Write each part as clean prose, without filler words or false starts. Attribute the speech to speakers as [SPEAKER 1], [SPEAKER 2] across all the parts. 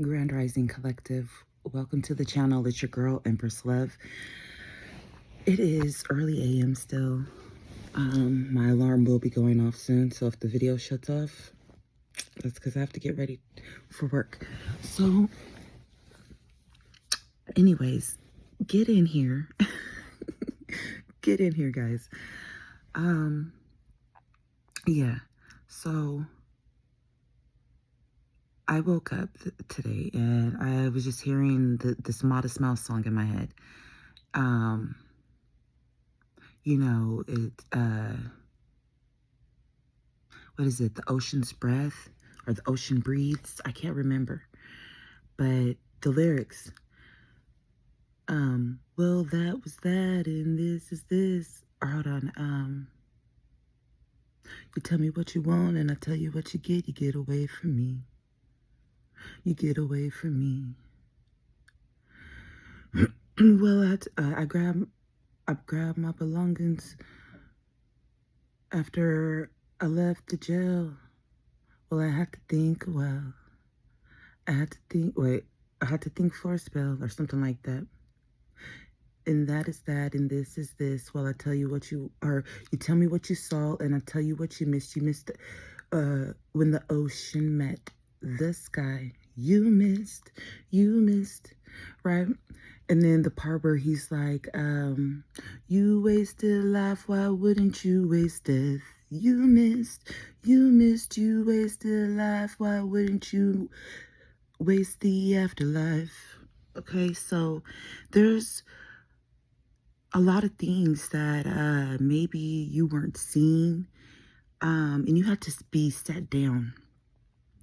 [SPEAKER 1] Grand Rising Collective. Welcome to the channel. It's your girl, Empress Love. It is early AM still. My alarm will be going off soon, so if the video shuts off, that's because I have to get ready for work. So, anyways, get in here. Get in here, guys. Yeah. So, I woke up today and I was just hearing this Modest Mouse song in my head. You know, what is it? The Ocean's Breath or The Ocean Breathes? I can't remember. But the lyrics, well, that was that and this is this. Or hold on, you tell me what you want and I tell you what you get away from me. You get away from me. Well, I grabbed my belongings after I left the jail. Well, I had to think, well, I had to think, wait, I had to think for a spell or something like that. And that is that, and this is this. Well, I tell you what you are. You tell me what you saw, and I tell you what you missed. You missed when the ocean met the sky. You missed, right? And then the part where he's like, you wasted life, why wouldn't you waste death? You missed, you wasted life, why wouldn't you waste the afterlife? Okay, so there's a lot of things that maybe you weren't seeing, and you had to be set down.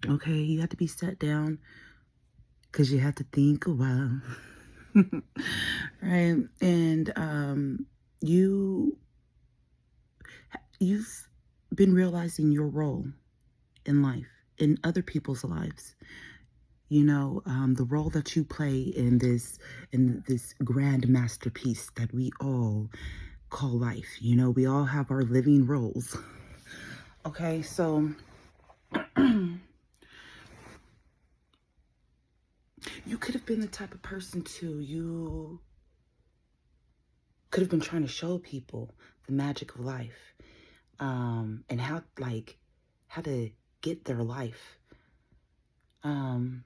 [SPEAKER 1] Okay, you had to be set down because you had to think a while. Right? And you've been realizing your role in life, in other people's lives. You know, the role that you play in this grand masterpiece that we all call life. You know, we all have our living roles. Okay, so you could have been the type of person too. You could have been trying to show people the magic of life, and how to get their life. And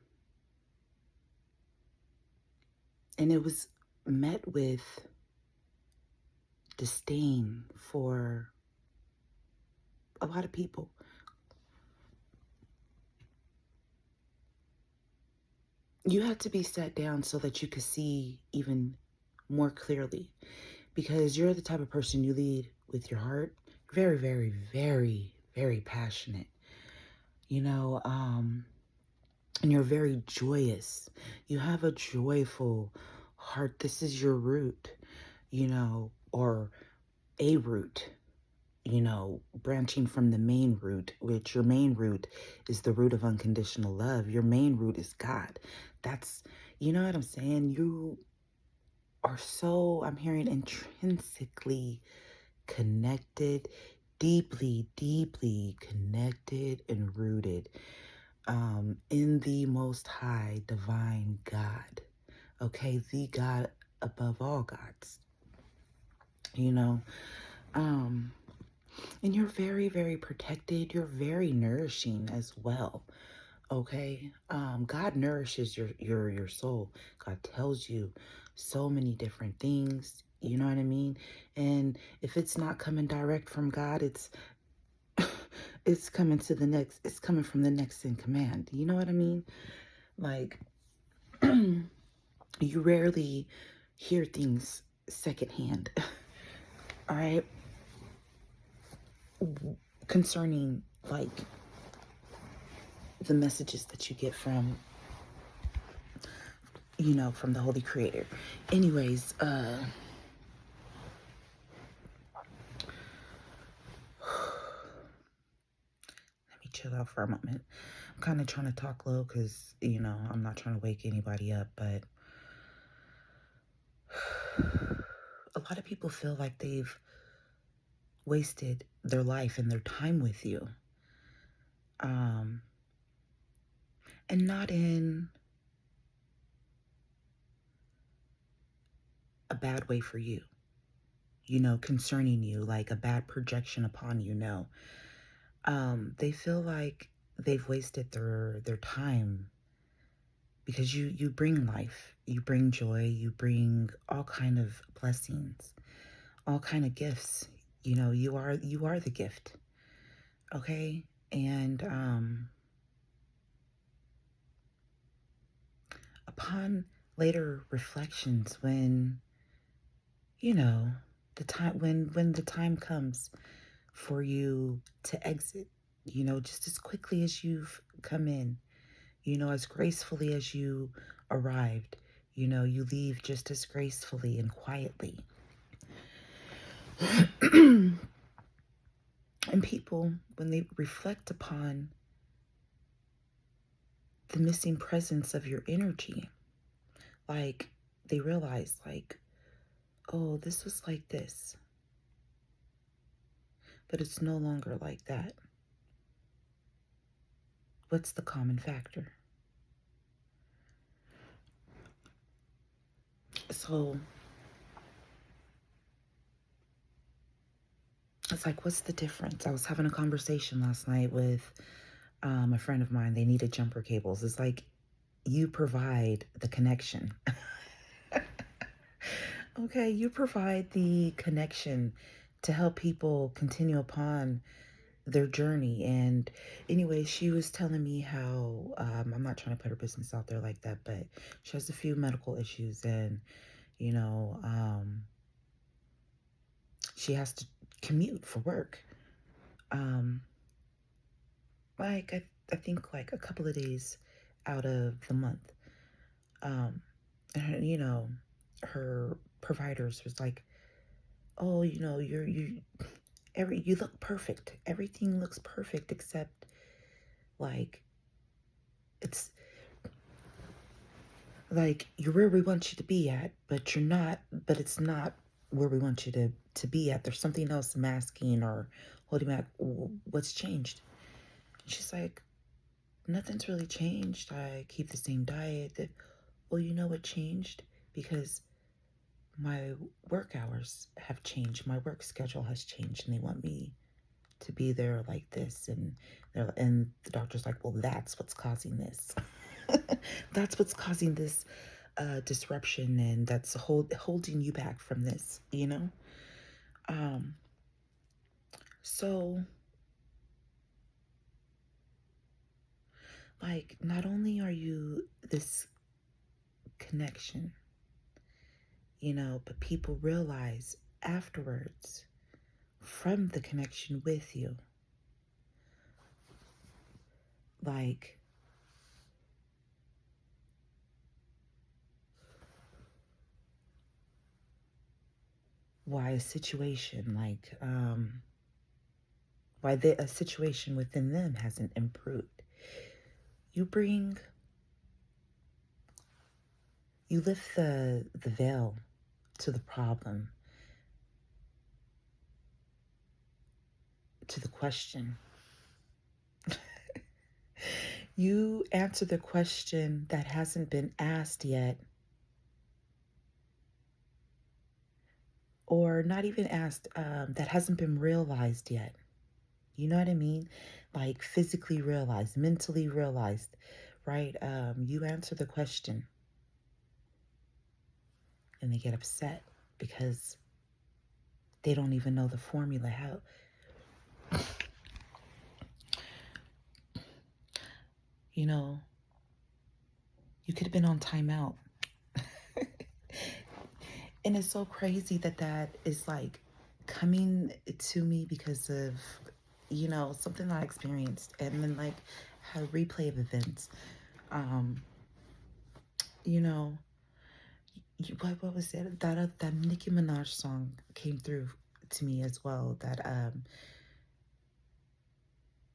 [SPEAKER 1] it was met with disdain for a lot of people. You had to be set down so that you could see even more clearly, because you're the type of person, you lead with your heart. Very, very, very, very passionate, you know, and you're very joyous. You have a joyful heart. This is your root, you know, or a root, you know, branching from the main root, which your main root is the root of unconditional love. Your main root is God. That's, you know what I'm saying? You are so, I'm hearing, intrinsically connected, deeply, deeply connected and rooted in the Most High Divine God. Okay, the God above all gods. You know, and you're very, very protected. You're very nourishing as well. Okay, God nourishes your soul. God tells you so many different things. You know what I mean? And if it's not coming direct from God, it's coming to the next. It's coming from the next in command. You know what I mean? Like, you rarely hear things secondhand. All right, concerning like the messages that you get from, you know, from the Holy Creator. Anyways, let me chill out for a moment. I'm kind of trying to talk low because, you know, I'm not trying to wake anybody up, but a lot of people feel like they've wasted their life and their time with you. And not in bad way for you, concerning you, like a bad projection upon you. No. They feel like they've wasted their time because you bring life, you bring joy, you bring all kind of blessings, all kind of gifts. You are the gift. Okay? And upon later reflections, when the time when the time comes for you to exit, just as quickly as you've come in, as gracefully as you arrived, you leave just as gracefully and quietly. And people, when they reflect upon the missing presence of your energy, like they realize, like, oh, this was like this, but it's no longer like that. What's the common factor? So it's like, what's the difference? I was having a conversation last night with a friend of mine. They needed jumper cables. It's like, you provide the connection. Okay, you provide the connection to help people continue upon their journey. And anyway, she was telling me how, I'm not trying to put her business out there like that, but she has a few medical issues, and she has to commute for work. Like I think like a couple of days out of the month. And her providers was like, oh, you look perfect. Everything looks perfect except, like, it's like you're where we want you to be at, but you're not, but it's not where we want you to be at. There's something else masking or holding back. What's changed? She's like, nothing's really changed. I keep the same diet. Well, you know what changed? Because my work hours have changed. My work schedule has changed, and they want me to be there like this. And the doctor's like, well, that's what's causing this. That's what's causing this disruption, and that's holding you back from this, So, like, not only are you this connection, but people realize afterwards from the connection with you, like, why a situation like why a situation within them hasn't improved. You lift the veil to the problem, to the question. You answer the question that hasn't been asked yet, or not even asked, that hasn't been realized yet. You know what I mean? Like physically realized, mentally realized, right? You answer the question, and they get upset because they don't even know the formula. How you could have been on timeout. And it's so crazy that is like coming to me because of, something I experienced, and then like had a replay of events. You know, what was it? That Nicki Minaj song came through to me as well. That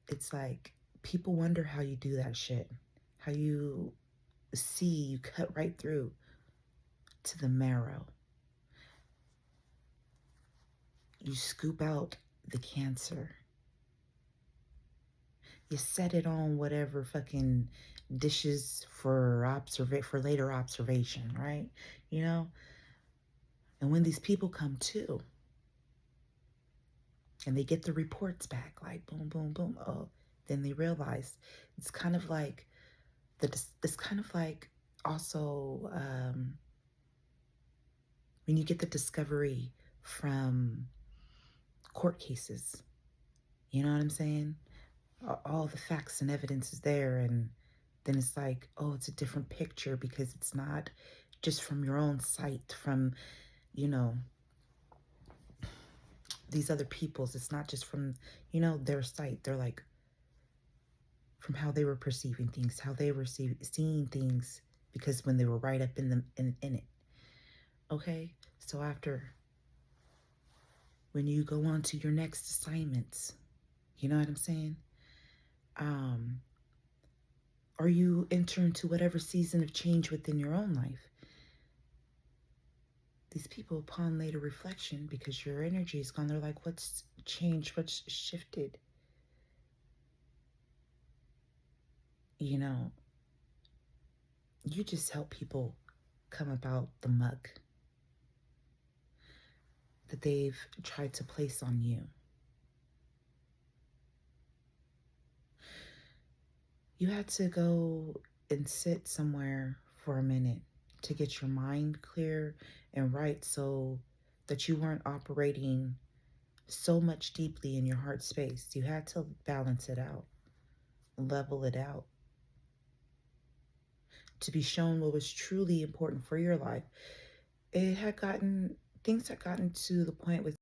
[SPEAKER 1] it's like people wonder how you do that shit. How you cut right through to the marrow. You scoop out the cancer. You set it on whatever fucking dishes for later observation, right? And when these people come to and they get the reports back, like boom, boom, boom, oh, then they realize it's kind of like it's kind of like also when you get the discovery from court cases, you know what I'm saying? All the facts and evidence is there, and then it's like, oh, it's a different picture because it's not just from your own sight, from, you know, these other people's. It's not just from, you know, their sight. They're like, from how they were perceiving things, how they were seeing things, because when they were right up in it. Okay, so after, when you go on to your next assignments, you know what I'm saying? Or you enter into whatever season of change within your own life. These people, upon later reflection, because your energy is gone, they're like, what's changed? What's shifted? You know, you just help people come about the mug that they've tried to place on you. You had to go and sit somewhere for a minute to get your mind clear and right, so that you weren't operating so much deeply in your heart space. You had to balance it out, level it out, to be shown what was truly important for your life. Things had gotten to the point with